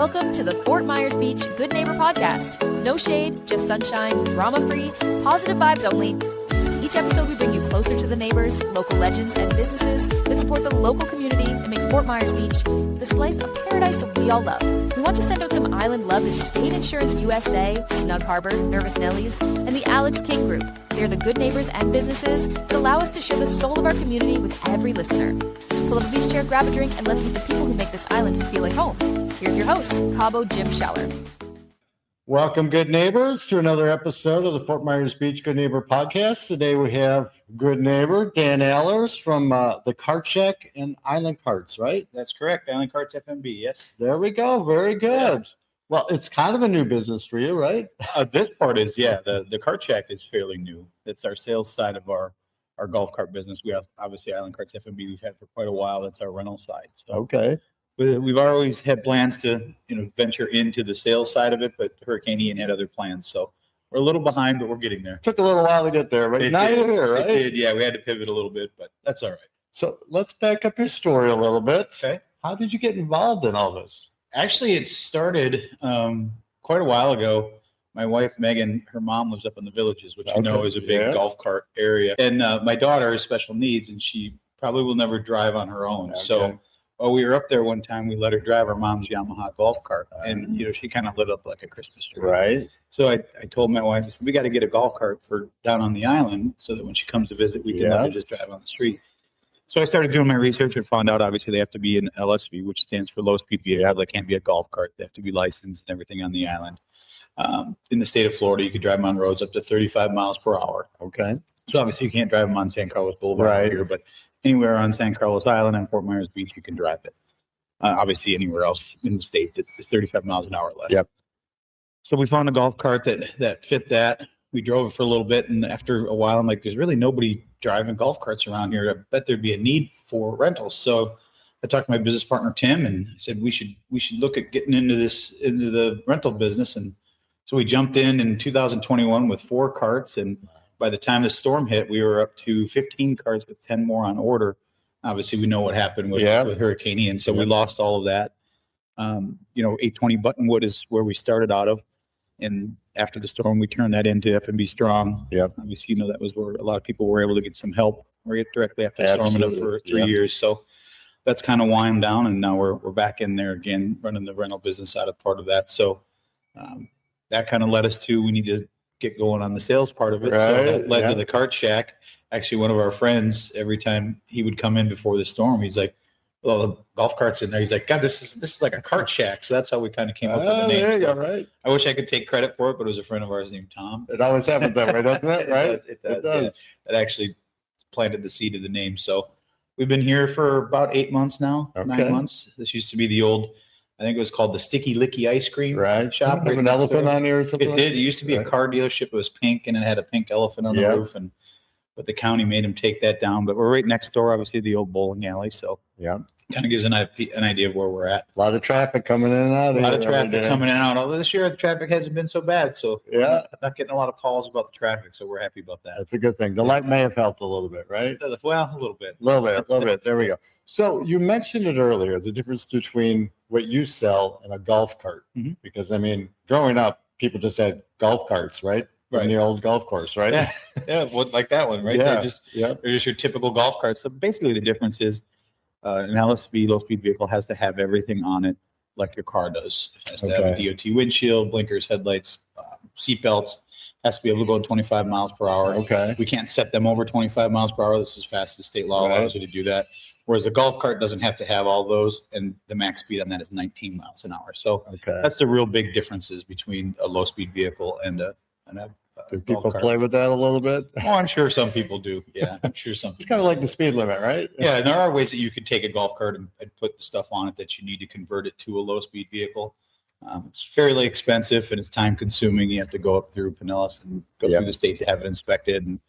Welcome to the Fort Myers Beach Good Neighbor Podcast. No shade, just sunshine, drama-free, positive vibes only. Each episode we bring you closer to the neighbors, local legends, and businesses that support the local community and make Fort Myers Beach the slice of paradise we all love. We want to send out some island love to State Insurance USA, Snug Harbor, Nervous Nellies, and the Alex King Group. They're the good neighbors and businesses that allow us to share the soul of our community with every listener. Pull up a beach chair, grab a drink, and let's meet the people who make this island feel like home. Here's your host, Cabo Jim Scheller. Welcome, good neighbors, to another episode of the Fort Myers Beach Good Neighbor Podcast. Today we have good neighbor Dan Allers from the Cart Shack and Island Carts, right? That's correct. Island Carts FMB, yes. There we go. Very good. Yeah. Well, it's kind of a new business for you, right? This part is, yeah. The Cart Shack is fairly new. It's our sales side of our golf cart business. We have, obviously, Island Carts FMB we've had for quite a while. That's our rental side. So. Okay. We've always had plans to, venture into the sales side of it, but Hurricane Ian had other plans. So we're a little behind, but we're getting there. Took a little while to get there, but now you're here, right? It did, yeah. We had to pivot a little bit, but that's all right. So let's back up your story a little bit. Okay. How did you get involved in all this? Actually, it started quite a while ago. My wife, Megan, her mom lives up in the Villages, which is a big golf cart area. And my daughter has special needs, and she probably will never drive on her own. Okay. So while we were up there one time, we let her drive our mom's Yamaha golf cart. And, she kind of lit up like a Christmas tree. Right. So I told my wife, I said, we got to get a golf cart for down on the island so that when she comes to visit, we can let her just drive on the street. So I started doing my research and found out, obviously, they have to be an LSV, which stands for low speed vehicle. They can't be a golf cart. They have to be licensed and everything on the island. In the state of Florida, you could drive them on roads up to 35 miles per hour. Okay. So obviously, you can't drive them on San Carlos Boulevard here, but anywhere on San Carlos Island and Fort Myers Beach, you can drive it. Obviously, anywhere else in the state that is 35 miles an hour or less. Yep. So we found a golf cart that fit that. We drove it for a little bit, and after a while, I'm like, there's really nobody driving golf carts around here. I bet there'd be a need for rentals. So I talked to my business partner, Tim, and I said, we should look at getting into the rental business. And so we jumped in 2021 with 4 carts. And by the time the storm hit, we were up to 15 carts with 10 more on order. Obviously, we know what happened with Hurricane Ian. So we lost all of that. 820 Buttonwood is where we started out of. And after the storm, we turned that into FMB Strong. Yeah. Obviously, that was where a lot of people were able to get some help right directly after storming it for 3 years. So that's kind of wound down, and now we're back in there again, running the rental business out of part of that. So that kind of led us to, we need to get going on the sales part of it. Right. So that led to the Cart Shack. Actually, one of our friends, every time he would come in before the storm, he's like, well, the golf cart's in there. He's like, God, this is like a cart shack. So that's how we kind of came up with the name. There you go, right. I wish I could take credit for it, but it was a friend of ours named Tom. It always happens that way, doesn't it? Right? It does. Yeah. It actually planted the seed of the name. So we've been here for about 8 months now, 9 months. This used to be the old, I think it was called the Sticky Licky Ice Cream shop. Have an elephant on here or something? It did. It used to be a car dealership. It was pink, and it had a pink elephant on the roof. But the county made him take that down. But we're right next door, obviously, the old bowling alley. So kind of gives an idea of where we're at. A lot of traffic coming in and out. A lot of traffic coming in and out. Although this year the traffic hasn't been so bad. So I'm not getting a lot of calls about the traffic. So we're happy about that. That's a good thing. The light may have helped a little bit, right? Well, a little bit. A little bit. There we go. So you mentioned it earlier, the difference between what you sell and a golf cart. Mm-hmm. Because, growing up, people just had golf carts, right? From the old golf course, right? Yeah, like that one, right? Yeah. They're just your typical golf carts. So basically the difference is an LSV, low-speed vehicle, has to have everything on it like your car does. It has to have a DOT windshield, blinkers, headlights, seat belts. Has to be able to go 25 miles per hour. Okay. We can't set them over 25 miles per hour. This is fast as state law allows you to do that. Whereas a golf cart doesn't have to have all those, and the max speed on that is 19 miles an hour. So that's the real big differences between a low-speed vehicle and a do people play with that a little bit? Oh, I'm sure some people do. Yeah, I'm sure some people It's kind of like the speed limit, right? Yeah, and there are ways that you could take a golf cart and put the stuff on it that you need to convert it to a low-speed vehicle. It's fairly expensive, and it's time-consuming. You have to go up through Pinellas and go through the state to have it inspected and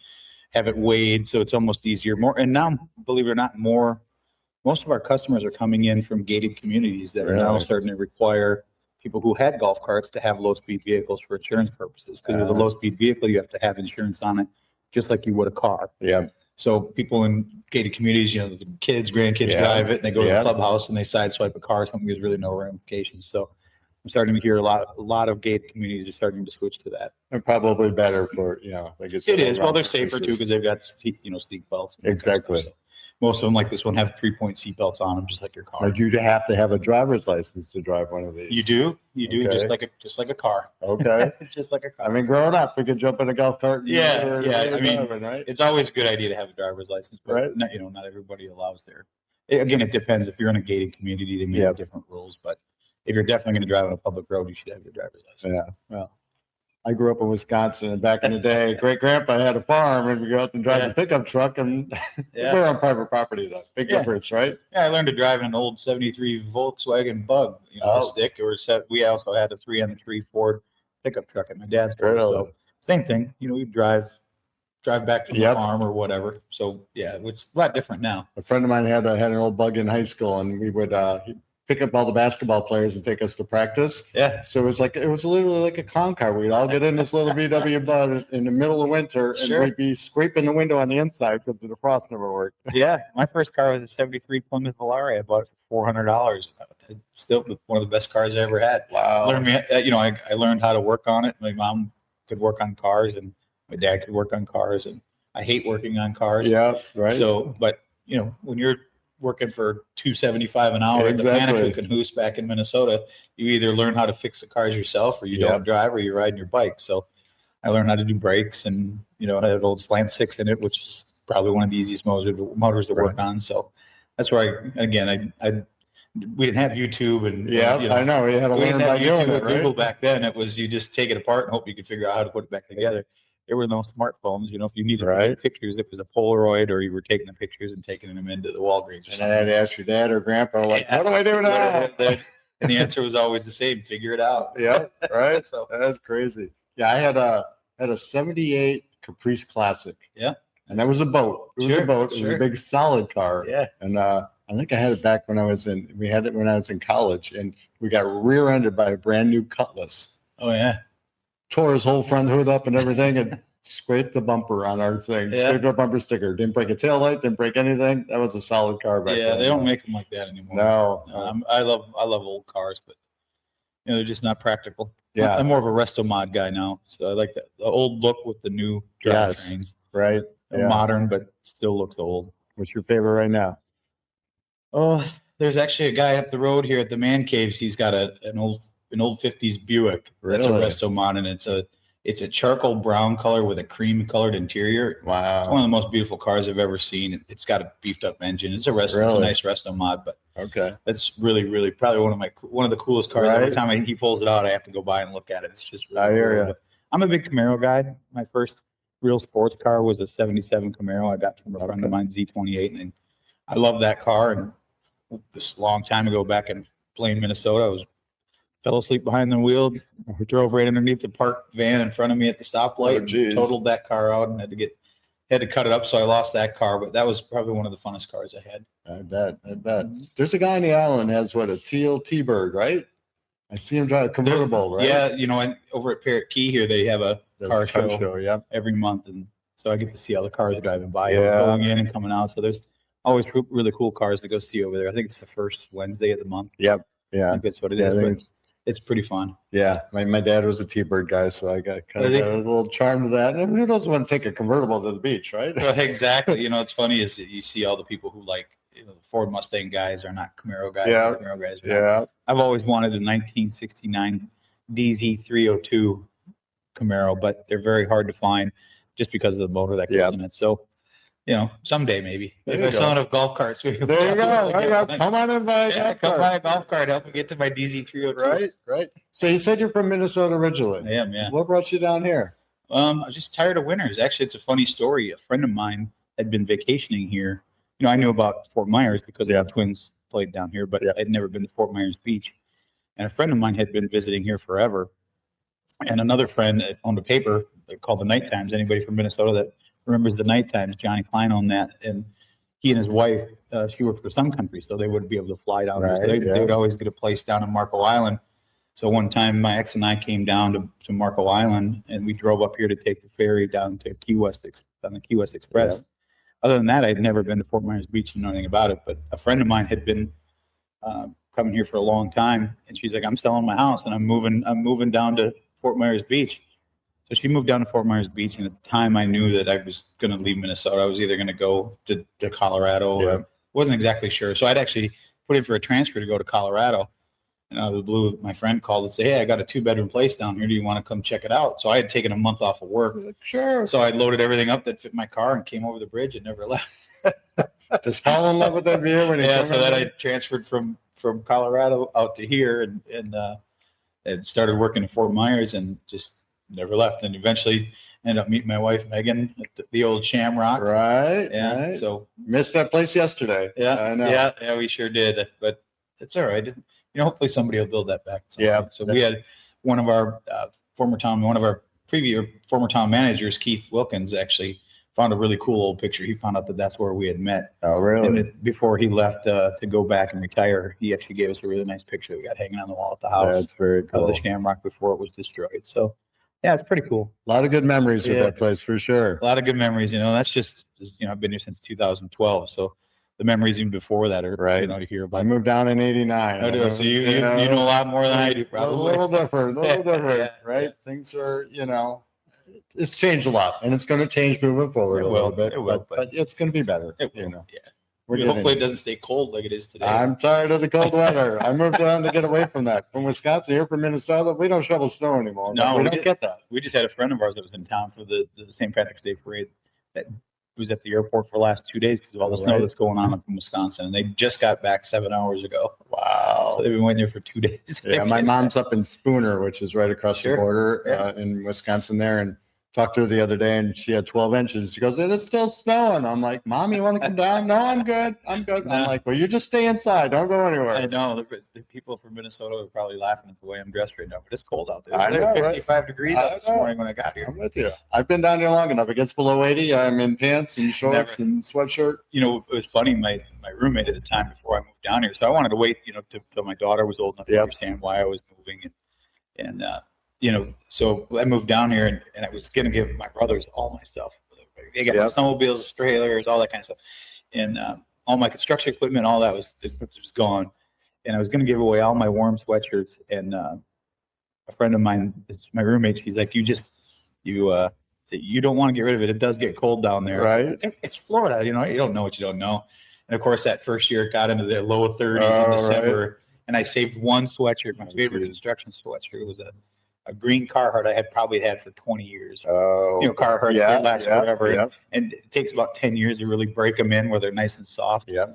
have it weighed, so it's almost easier. And now, believe it or not, most of our customers are coming in from gated communities that are now starting to require people who had golf carts to have low-speed vehicles for insurance purposes. Because with a low-speed vehicle, you have to have insurance on it, just like you would a car. Yeah. So people in gated communities, the kids, grandkids drive it, and they go to the clubhouse and they sideswipe a car. Something there's really no ramifications. So I'm starting to hear a lot of gated communities are starting to switch to that. And probably better for, like I said. It is. Well, they're safer too because they've got seat belts. Exactly. So most of them, like this one, have 3-point seat belts on them, just like your car. Like you have to have a driver's license to drive one of these. You do. Okay. just like a car. Okay. Just like a car. I mean, growing up, we could jump in a golf cart. Yeah. I mean, right? it's always a good idea to have a driver's license, but Right. not everybody allows their. Again, it depends. If you're in a gated community, they may have different rules, but if you're definitely going to drive on a public road, you should have your driver's license. Yeah. Well, I grew up in Wisconsin, and back in the day, great grandpa had a farm, and we go out and drive the pickup truck, and we're on private property. Though. Big difference, right? Yeah, I learned to drive in an old '73 Volkswagen Bug, the stick. We also had a 3-on-3 Ford pickup truck at my dad's place. So same thing. We drive back from the farm or whatever. So yeah, it's a lot different now. A friend of mine had an old Bug in high school, and we would pick up all the basketball players and take us to practice. Yeah. So it was literally like a clown car. We'd all get in this little VW Bug in the middle of winter, and we'd be scraping the window on the inside because the defrost never worked. Yeah. My first car was a '73 Plymouth Volare. I bought it for $400. Still one of the best cars I ever had. Wow. I learned how to work on it. My mom could work on cars, and my dad could work on cars, and I hate working on cars. Yeah. Right. So, but when you're working for $275 an hour at the Panic and Hoos back in Minnesota, you either learn how to fix the cars yourself, or you don't drive, or you're riding your bike. So I learned how to do brakes, and I had an old Slant 6 in it, which is probably one of the easiest motors to work on. So that's where we didn't have YouTube, and I know we had to learn by doing it, right? Google back then. It was you just take it apart and hope you could figure out how to put it back together. There were no smartphones. If you needed to take pictures, it was a Polaroid, or you were taking the pictures and taking them into the Walgreens. And I had to ask your dad or grandpa, what do I do now? And the answer was always the same: figure it out. Yeah, right. So that's crazy. Yeah, I had a '78 Caprice Classic. Yeah, and that was a boat. It was a boat. It was a big solid car. Yeah, and I think I had it back when I was in college, and we got rear-ended by a brand new Cutlass. Oh yeah. Tore his whole front hood up and everything, and scraped the bumper on our thing. Scraped our bumper sticker. Didn't break a taillight. Didn't break anything. That was a solid car back then. They don't make them like that anymore. No. I love old cars, but they're just not practical. Yeah, I'm more of a resto mod guy now, so I like the old look with the new drivetrains. Right. Modern, but still looks old. What's your favorite right now? Oh, there's actually a guy up the road here at the Man Caves. He's got an old 50s Buick. That's a resto mod, and it's a charcoal brown color with a cream colored interior. Wow. It's one of the most beautiful cars I've ever seen. It's got a beefed up engine. It's a nice resto mod, but that's really, really probably one of the coolest cars. Every time he pulls it out, I have to go by and look at it. It's just really cool. But I'm a big Camaro guy. My first real sports car was a '77 Camaro I got from a friend of mine, Z28, and I love that car. And this long time ago, back in Plain, Minnesota, I fell asleep behind the wheel, drove right underneath the parked van in front of me at the stoplight, totaled that car out, and had to cut it up, so I lost that car. But that was probably one of the funnest cars I had. I bet. There's a guy on the island has a teal T-Bird, right? I see him drive a convertible, right? Yeah, over at Parrot Key here, they have a car show every month, and so I get to see all the cars driving by, going in and coming out. So there's always really cool cars to go see over there. I think it's the first Wednesday of the month. Yep. Yeah. I think that's what it is. But it's pretty fun. Yeah. My dad was a T-Bird guy, so I got got a little charm to that. And who doesn't want to take a convertible to the beach, right? Well, exactly. It's funny is that you see all the people who like the Ford Mustang guys are not Camaro guys. Yeah. Camaro guys. Yeah. I've always wanted a 1969 DZ302 Camaro, but they're very hard to find just because of the motor that goes in it. So, someday maybe. If I sell enough golf carts, there you go. Come on and buy a golf cart. Buy a golf cart. Help me get to my DZ302. Right. So you said you're from Minnesota originally. I am, yeah. What brought you down here? I was just tired of winters. Actually, it's a funny story. A friend of mine had been vacationing here. I knew about Fort Myers because the Twins played down here, but I'd never been to Fort Myers Beach. And a friend of mine had been visiting here forever. And another friend that owned a paper called the Night Times. Anybody from Minnesota that remembers the Night Times, Johnny Klein owned that. And he and his wife, she worked for Sun Country, so they wouldn't be able to fly down there. So they would always get a place down in Marco Island. So one time my ex and I came down to Marco Island, and we drove up here to take the ferry down to Key West on the Key West Express. Other than that, I'd never been to Fort Myers Beach and know anything about it. But a friend of mine had been coming here for a long time. And she's like, I'm selling my house and I'm moving down to Fort Myers Beach. So she moved down to Fort Myers Beach. And at the time I knew that I was going to leave Minnesota. I was either going to go to Colorado or wasn't exactly sure. So I'd actually put in for a transfer to go to Colorado. And out of the blue, my friend called and said, hey, I got a 2-bedroom place down here. Do you want to come check it out? So I had taken a month off of work. Sure. So I loaded everything up that fit my car and came over the bridge and never left. Just fall in love with that view. So then I transferred from Colorado out to here and started working in Fort Myers and just never left. And eventually ended up meeting my wife, Megan, at the old Shamrock. Right. Yeah. Right. So missed that place yesterday. Yeah. I know. Yeah, we sure did. But it's all right. Hopefully somebody will build that back. Yeah. So we had one of our previous former town managers, Keith Wilkins, actually found a really cool old picture. He found out that that's where we had met. Oh, really? And before he left to go back and retire, he actually gave us a really nice picture that we got hanging on the wall at the house. That's very cool. Of the Shamrock before it was destroyed. So, yeah, it's pretty cool. A lot of good memories with that place for sure. A lot of good memories. That's just, I've been here since 2012. So the memories even before that are, right. To hear about. I moved down in 89. I do. So you know a lot more than I do, probably. A little different, right? Things are, it's changed a lot, and it's going to change moving forward a little bit. But it's going to be better. It will. Yeah. Hopefully it doesn't stay cold like it is today. I'm tired of the cold weather. I moved down to get away from that. From Wisconsin here, from Minnesota, we don't shovel snow anymore. No, we don't get that. We just had a friend of ours that was in town for the St. Patrick's Day parade that was at the airport for the last 2 days because of all the snow that's going on up in Wisconsin. And they just got back 7 hours ago. Wow. So they've been waiting there for 2 days. Yeah, my mom's up in Spooner, which is right across the border in Wisconsin there. And talked to her the other day and she had 12 inches. She goes, it's still snowing. I'm like, Mom, you want to come down? No, I'm good. I'm like, well, you just stay inside. Don't go anywhere. I know. The people from Minnesota are probably laughing at the way I'm dressed right now, but it's cold out there. I know, 55 degrees out this morning when I got here. I'm with you. I've been down here long enough. It gets below 80. I'm in pants and shorts and sweatshirt. It was funny. My roommate at the time before I moved down here, so I wanted to wait, till my daughter was old enough to understand why I was moving. So I moved down here and I was going to give my brothers all my stuff. They got my snowmobiles, trailers, all that kind of stuff. And all my construction equipment, all that was gone. And I was going to give away all my warm sweatshirts. And a friend of mine, my roommate, she's like, you don't want to get rid of it. It does get cold down there. Right. It's Florida. You don't know what you don't know. And of course, that first year it got into the low 30s in December. Right. And I saved one sweatshirt. My favorite construction sweatshirt was a green Carhartt I had probably had for 20 years. Oh, Carhartt, they last forever. Yeah. And it takes about 10 years to really break them in where they're nice and soft. Yeah.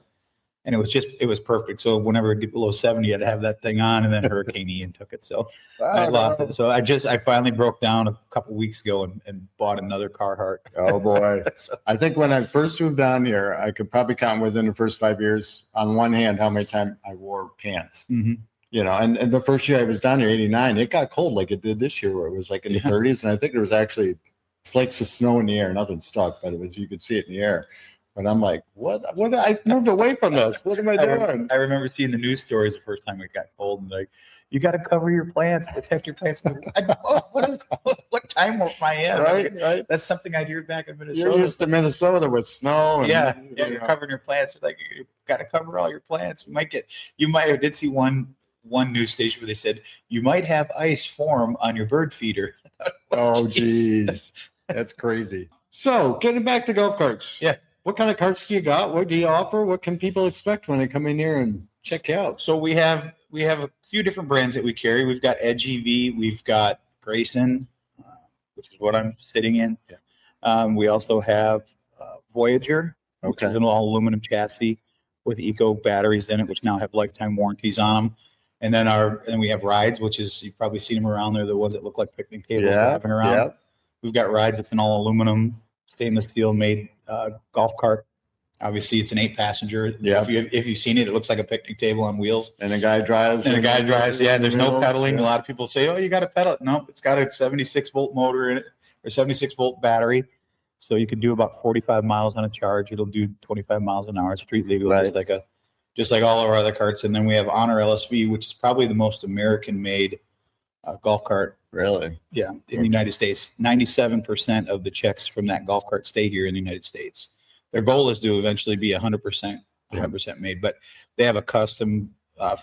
And it was perfect. So whenever it get below 70, I'd have that thing on, and then Hurricane Ian took it. So I lost it. So I finally broke down a couple weeks ago and bought another Carhartt. Oh boy. I think when I first moved down here, I could probably count within the first 5 years on one hand how many times I wore pants. Mm-hmm. And the first year I was down here, 89, it got cold like it did this year where it was like in the 30s. And I think there was actually flakes of snow in the air. Nothing stuck, but you could see it in the air. And I'm like, what? I moved away from this. What am I doing? I remember seeing the news stories the first time it got cold and like, you got to cover your plants, protect your plants. What time am I in? Right. That's something I hear back in Minnesota. You're used to Minnesota with snow. And, you're covering your plants. Like, you got to cover all your plants. I did see one news station where they said you might have ice form on your bird feeder. Oh, geez. That's crazy. So getting back to golf carts. Yeah. What kind of carts do you got? What do you offer? What can people expect when they come in here and check you out? So we have a few different brands that we carry. We've got Edge EV. We've got Grayson, which is what I'm sitting in. Yeah. We also have Voyager, which is an all aluminum chassis with eco batteries in it, which now have lifetime warranties on them. And then we have Rides, which is, you've probably seen them around there, the ones that look like picnic tables wrapping around. Yeah. We've got Rides. It's an all aluminum, stainless steel made golf cart. Obviously, it's an 8-passenger. Yeah. If you've seen it, it looks like a picnic table on wheels. And a guy drives. Yeah. There's no pedaling. Yeah. A lot of people say, "Oh, you got to pedal it." No, it's got a 76-volt motor in it, or 76-volt battery. So you can do about 45 miles on a charge. It'll do 25 miles an hour. It's street legal, just like all of our other carts. And then we have Honor LSV, which is probably the most American-made golf cart. Really? Yeah, in the United States. 97% of the checks from that golf cart stay here in the United States. Their goal is to eventually be 100% made, but they have a custom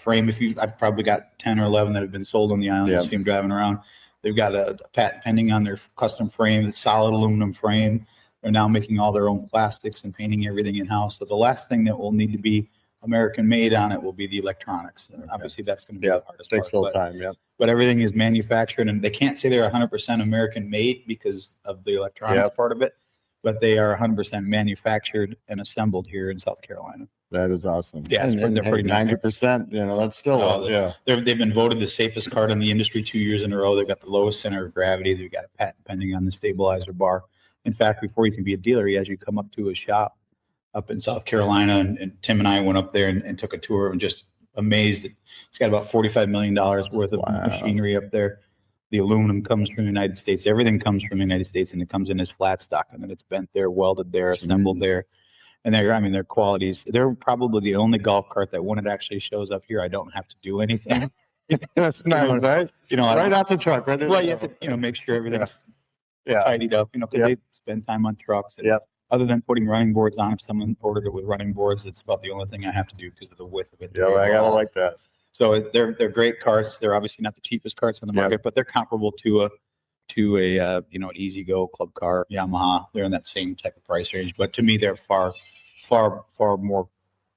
frame. I've probably got 10 or 11 that have been sold on the island. You see them driving around. They've got a patent pending on their custom frame, the solid aluminum frame. They're now making all their own plastics and painting everything in-house. So the last thing that will need to be American made on it will be the electronics. And obviously that's going to be the hardest part. Takes a little time, But everything is manufactured, and they can't say they're 100% American made because of the electronics part of it, but they are 100% manufactured and assembled here in South Carolina. That is awesome. Yeah, they're pretty 90%. That's still They've been voted the safest cart in the industry 2 years in a row. They've got the lowest center of gravity. They've got a patent pending on the stabilizer bar. In fact, before you can be a dealer, as you come up to a shop up in South Carolina, and Tim and I went up there and took a tour and just amazed. It's got about $45 million worth of machinery up there. The aluminum comes from the United States. Everything comes from the United States, and it comes in as flat stock, and then it's bent there, welded there, assembled there. And their qualities, they're probably the only golf cart that when it actually shows up here, I don't have to do anything. That's nice, right? Right out the truck. Right. Well, you have to, make sure everything's tidied up, because they spend time on trucks. And other than putting running boards on, if someone ordered it with running boards, it's about the only thing I have to do because of the width of it. Yeah, I gotta like that. So they're great carts. They're obviously not the cheapest carts on the market, but they're comparable to an Easy Go club car, Yamaha. They're in that same type of price range. But to me, they're far more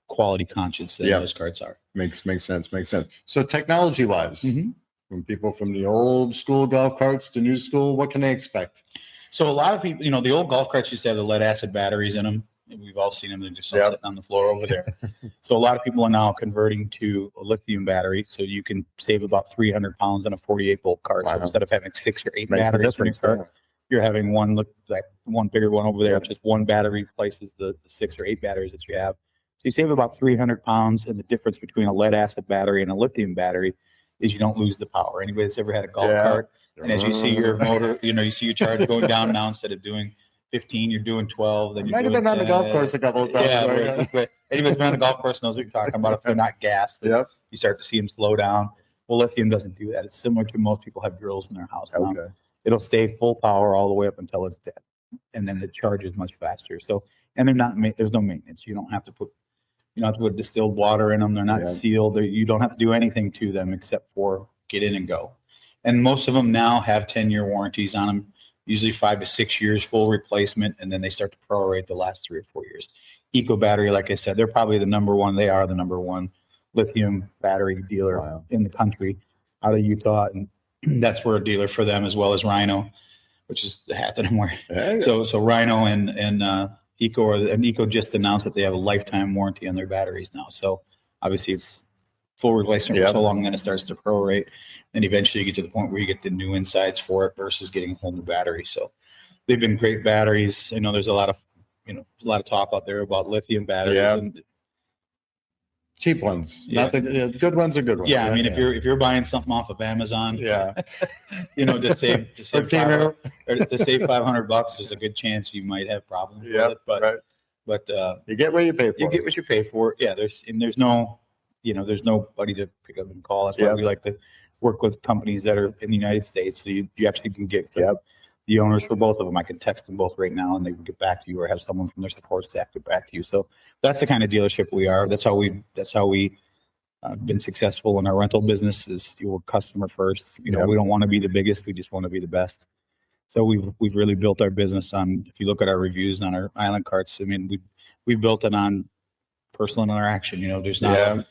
quality conscious than those carts are. Makes sense. So technology wise, from people from the old school golf carts to new school, what can they expect? So a lot of people, the old golf carts used to have the lead acid batteries in them. We've all seen them. They're just sitting on the floor over there. So a lot of people are now converting to a lithium battery. So you can save about 300 pounds on a 48 volt cart. So instead of having 6 or 8 batteries in your cart, you're having one bigger one over there. Just one battery replaces the 6 or 8 batteries that you have. So you save about 300 pounds. And the difference between a lead acid battery and a lithium battery is you don't lose the power. Anybody that's ever had a golf cart, and as you see your motor, you see your charge going down now, instead of doing 15, you're doing 12. Then you might have been on the golf course a couple of times. But anybody's been on the golf course knows what you're talking about. If they're not gassed, you start to see them slow down. Well, lithium doesn't do that. It's similar to most people have drills in their house now. It'll stay full power all the way up until it's dead, and then it charges much faster. So, and there's no maintenance. You don't have to put distilled water in them. They're not sealed. You don't have to do anything to them except for get in and go. And most of them now have 10-year warranties on them, usually 5 to 6 years full replacement, and then they start to prorate the last 3 or 4 years. Eco Battery, like I said, they're probably the number one. They are the number one lithium battery dealer in the country out of Utah, and that's where a dealer for them, as well as Rhino, which is the hat that I'm wearing. So Rhino and Eco just announced that they have a lifetime warranty on their batteries now. So obviously it's full replacement for so long, then it starts to prorate. Then eventually you get to the point where you get the new insides for it versus getting a whole new battery. So they've been great batteries. I know there's a lot of talk out there about lithium batteries. And cheap ones. Not the good ones are good ones. Yeah, I mean, if you're buying something off of Amazon, to save $500, there's a good chance you might have problems with it. But you get what you pay for. You get what you pay for. Yeah, there's nobody to pick up and call. That's why we like to work with companies that are in the United States. So you actually can get the owners for both of them. I can text them both right now and they can get back to you, or have someone from their support staff get back to you. So that's the kind of dealership we are. That's how we been successful in our rental business, is your customer first. We don't want to be the biggest. We just want to be the best. So we've really built our business on, if you look at our reviews on our island carts, I mean, we've built it on personal interaction. There's not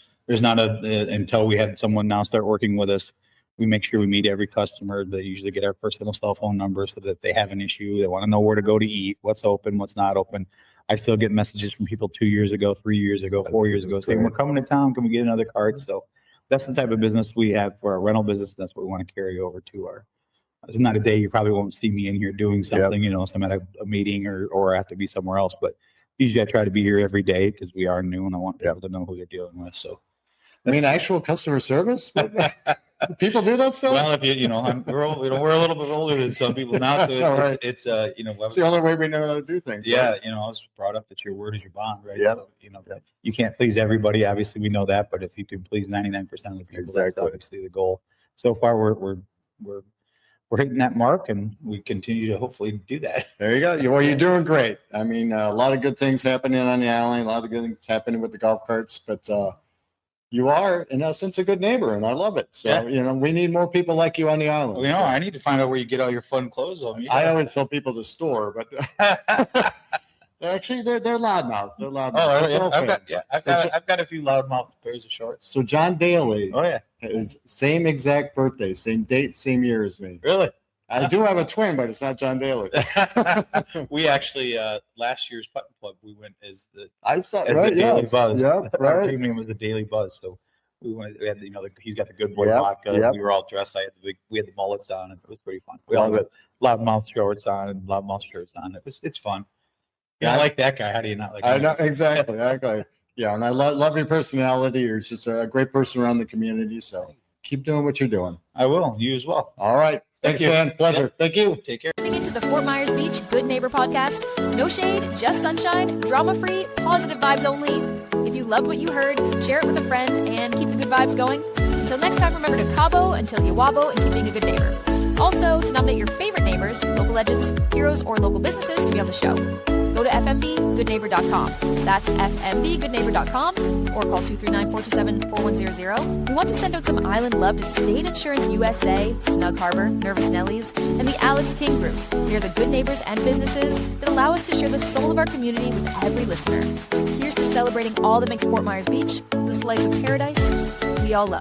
until we had someone now start working with us, we make sure we meet every customer. They usually get our personal cell phone number, so that if they have an issue, they want to know where to go to eat, what's open, what's not open. I still get messages from people 2 years ago, 3 years ago, 4 years ago saying, we're coming to town, can we get another cart? So that's the type of business we have for our rental business. That's what we want to carry over to our, there's not a day you probably won't see me in here doing something, so I'm at a meeting or I have to be somewhere else. But usually I try to be here every day because we are new and I want people to know who they're dealing with. So actual customer service? People do that stuff? Well, if we're a little bit older than some people now, so it's the only way we know how to do things. Yeah, I was brought up that your word is your bond, right? Yeah. So, you can't please everybody. Obviously, we know that, but if you can please 99% of the people, that's obviously the goal. So far, we're hitting that mark, and we continue to hopefully do that. There you go. Well, you're doing great. I mean, a lot of good things happening on the island, a lot of good things happening with the golf carts, but you are, in essence, a good neighbor, and I love it. So, Yeah. you know, we need more people like you on the island. Well, you know, So I need to find out where you get all your fun clothes on. I always tell people to store, but actually, they're loudmouth. They're loudmouth. Oh, They're yeah. girlfriends. I've got a few loudmouth pairs of shorts. So John Daly Oh, yeah. is same exact birthday, same date, same year as me. Really? I do have a twin, but it's not John Daly. We actually, last year's Putting Club, we went as the I saw as right, the Daily Buzz. Yeah, Our right. team name was the Daily Buzz. So we had, you know, he's got the good boy Yep, vodka. yep. We were all dressed. We had the mullets on, and it was pretty fun. We all Love had loudmouth shorts on and loudmouth shirts on. It's fun. Yeah, I like that guy. How do you not like him? I know exactly. Exactly. Yeah, and I love your personality. You're just a great person around the community. So keep doing what you're doing. I will. You as well. All right. Thanks, you. man. Pleasure. Yeah. Thank you. Take care. Listening to the Fort Myers Beach Good Neighbor podcast. No shade, just sunshine, drama-free, positive vibes only. If you loved what you heard, share it with a friend and keep the good vibes going. Until next time, remember to Cabo until you wabo and keep being a good neighbor. Also, to nominate your favorite neighbors, local legends, heroes, or local businesses to be on the show, go to FMBGoodNeighbor.com. That's FMBGoodNeighbor.com or call 239-427-4100. We want to send out some island love to State Insurance USA, Snug Harbor, Nervous Nellies, and the Alex King Group. They're the good neighbors and businesses that allow us to share the soul of our community with every listener. Here's to celebrating all that makes Fort Myers Beach the slice of paradise we all love.